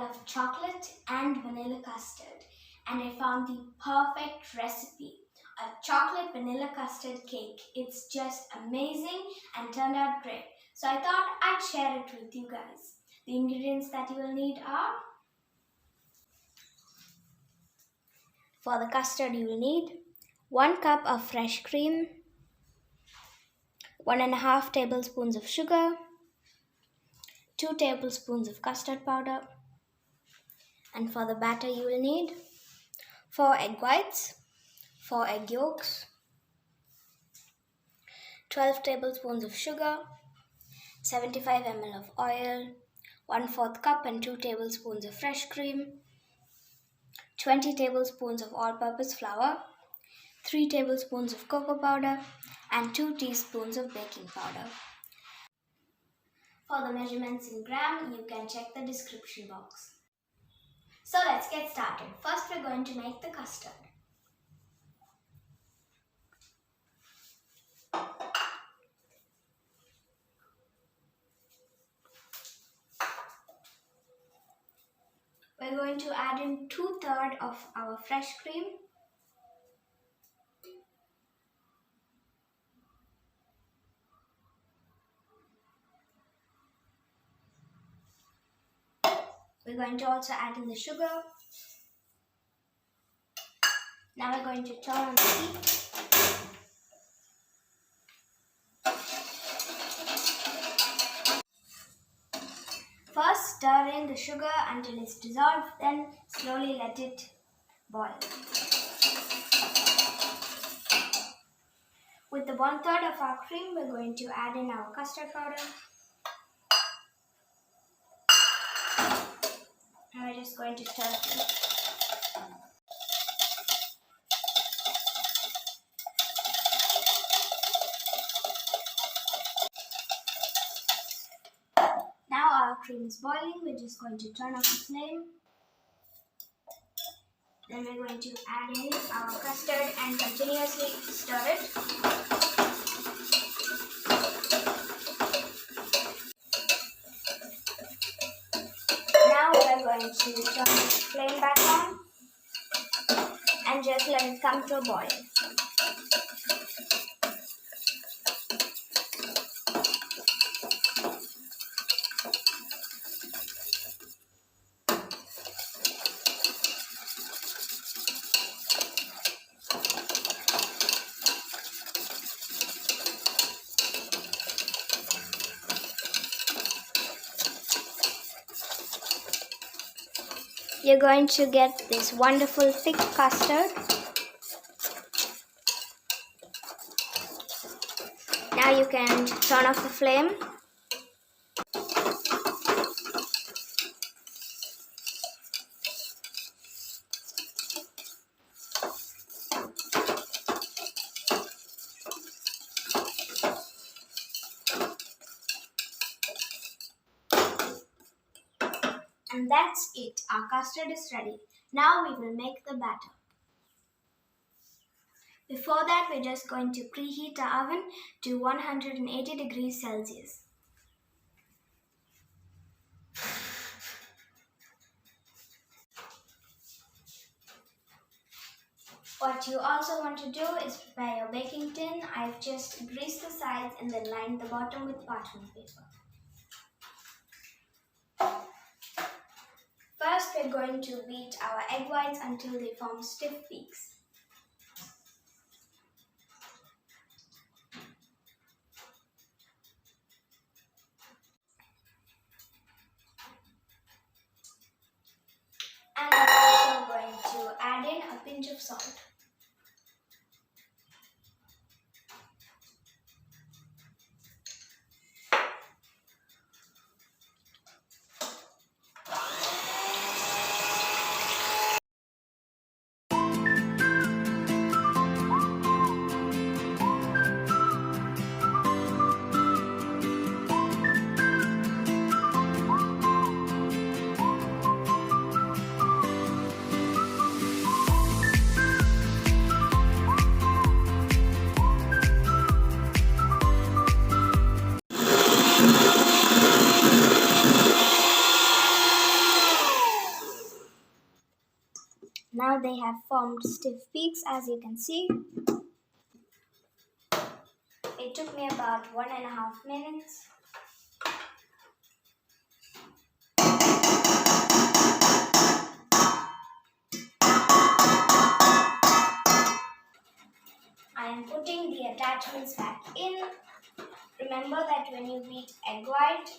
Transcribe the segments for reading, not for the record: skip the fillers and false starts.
of chocolate and vanilla custard, and I found the perfect recipe. A chocolate vanilla custard cake. It's just amazing and turned out great. So I thought I'd share it with you guys. The ingredients that you will need are: for the custard you will need 1 cup of fresh cream, 1.5 tablespoons of sugar, 2 tablespoons of custard powder, and for the batter you will need 4 egg whites, 4 egg yolks, 12 tablespoons of sugar, 75 ml of oil, 1/4 cup and 2 tablespoons of fresh cream, 20 tablespoons of all-purpose flour, 3 tablespoons of cocoa powder, and 2 teaspoons of baking powder. For the measurements in gram, you can check the description box. So let's get started. First, we're going to make the custard. We're going to add in 2/3 of our fresh cream, we're going to also add in the sugar. Now we're going to turn on the heat. First, stir in the sugar until it's dissolved, then slowly let it boil. With the 1/3 of our cream, we're going to add in our custard powder. And we're just going to stir it. Now our cream is boiling, we're just going to turn off the flame. Then we're going to add in our custard and continuously stir it. Now we're going to turn the flame back on and just let it come to a boil. You're going to get this wonderful thick custard. Now you can turn off the flame. And that's it. Our custard is ready. Now we will make the batter. Before that, we're just going to preheat our oven to 180 degrees Celsius. What you also want to do is prepare your baking tin. I've just greased the sides and then lined the bottom with parchment paper. First, we're going to beat our egg whites until they form stiff peaks. And we're also going to add in a pinch of salt. Now they have formed stiff peaks, as you can see. It took me about 1.5 minutes. I am putting the attachments back in. Remember that when you beat egg white,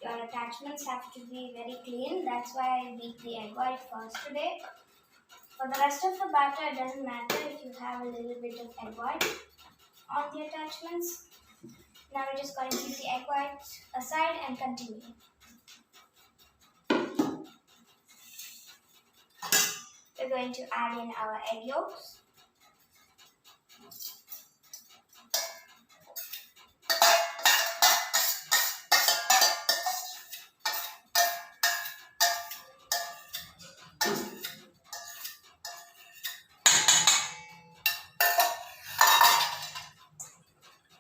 your attachments have to be very clean. That's why I beat the egg white first today. For the rest of the batter, it doesn't matter if you have a little bit of egg white on the attachments. Now we're just going to keep the egg white aside and continue. We're going to add in our egg yolks.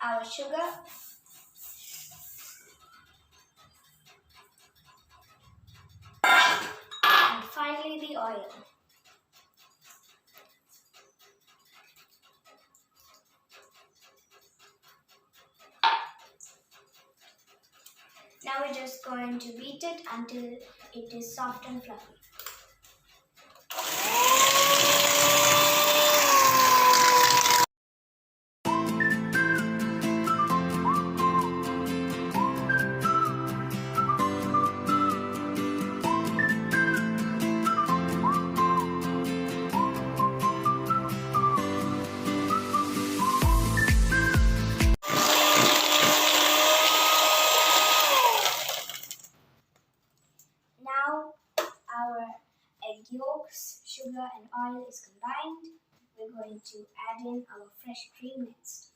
Our sugar, and finally the oil. Now we're just going to beat it until it is soft and fluffy. Now our egg yolks, sugar and oil is combined. We're going to add in our fresh cream next.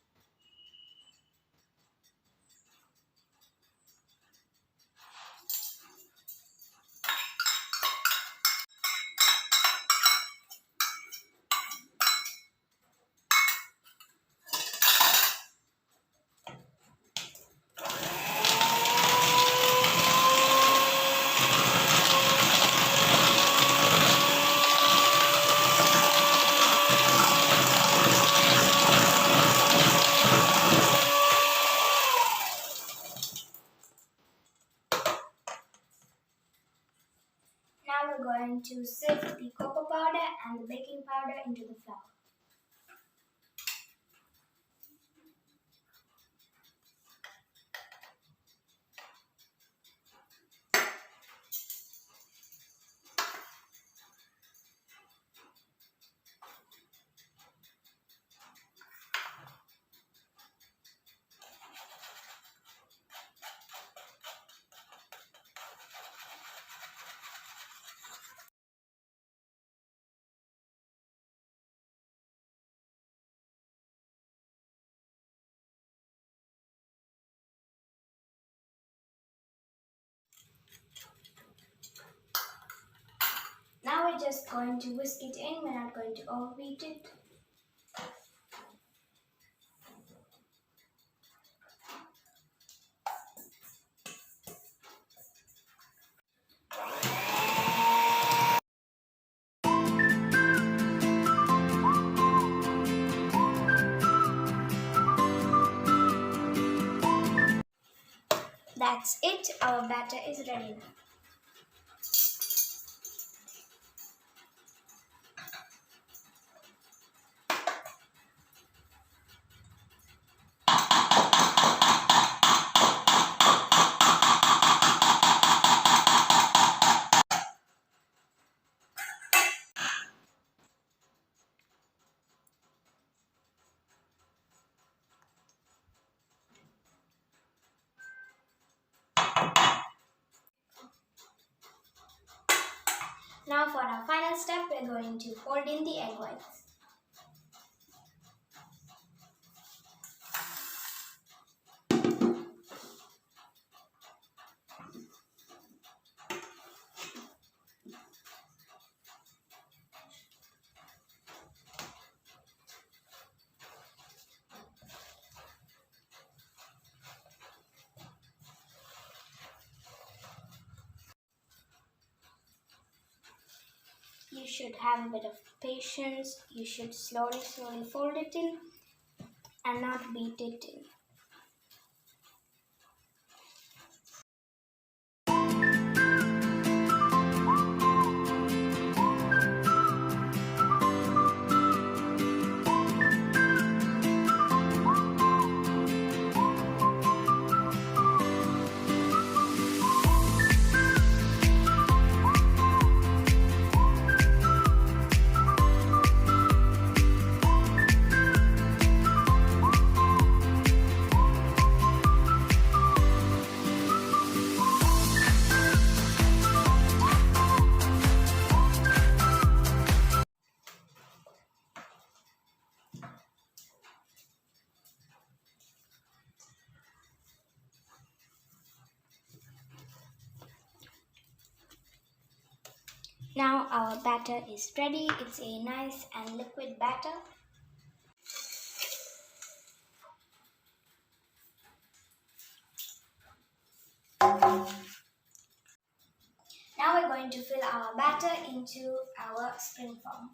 Now we're going to sift the cocoa powder and the baking powder into the flour. Now we're just going to whisk it in. We're not going to overbeat it. That's it. Our batter is ready now. Now for our final step, we're going to fold in the egg whites. You should have a bit of patience. You should slowly fold it in and not beat it in. Now our batter is ready. It's a nice and liquid batter. Now we're going to fill our batter into our spring form.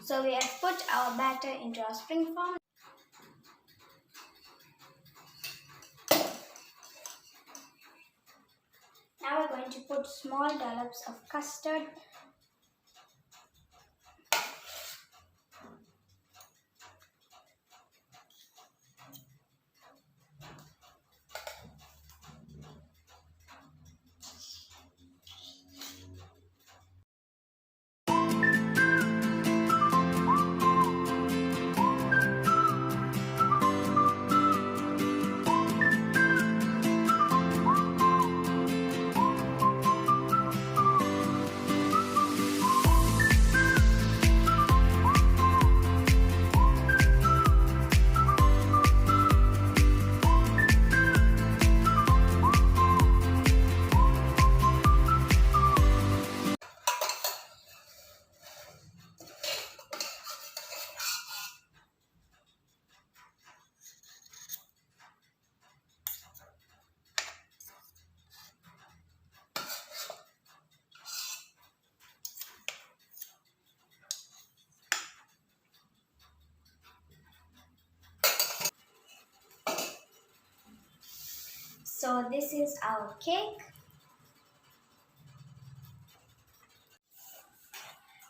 So we have put our batter into our spring form. Now we're going to put small dollops of custard. So this is our cake.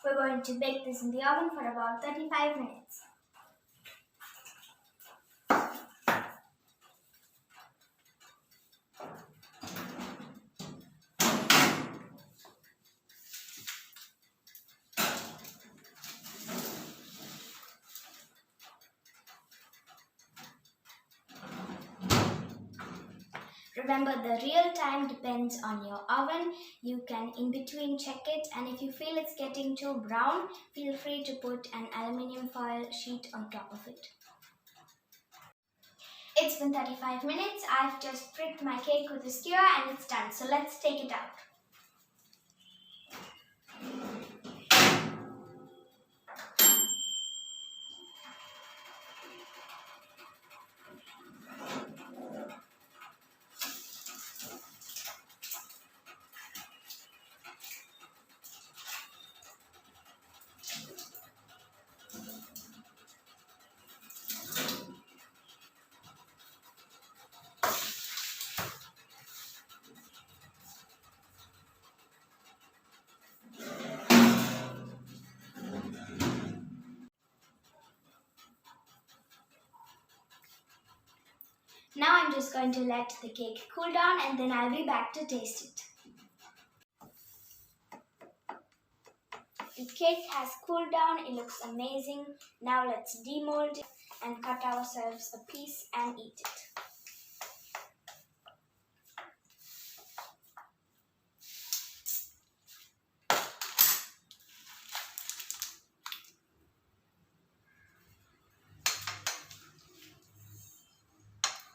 We're going to bake this in the oven for about 35 minutes. Remember, the real time depends on your oven. You can in between check it, and if you feel it's getting too brown, feel free to put an aluminium foil sheet on top of it. It's been 35 minutes. I've just pricked my cake with a skewer and it's done. So let's take it out. Now I'm just going to let the cake cool down and then I'll be back to taste it. The cake has cooled down, it looks amazing. Now let's demold it and cut ourselves a piece and eat it.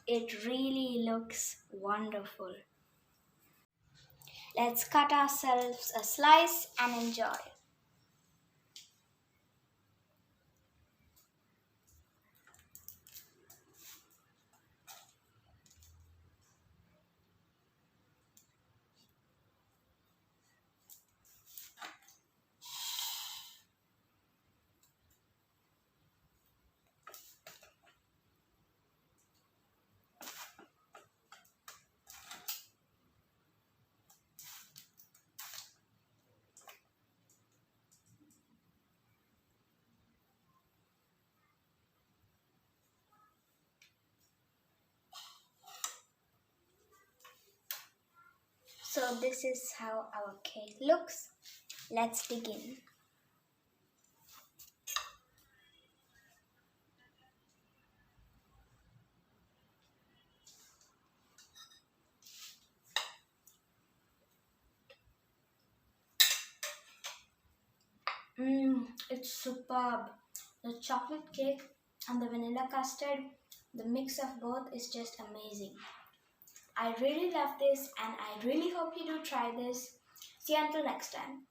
It really looks wonderful. Let's cut ourselves a slice and enjoy. So this is how our cake looks. Let's begin. It's superb. The chocolate cake and the vanilla custard, the mix of both is just amazing. I really love this and I really hope you do try this. See you until next time.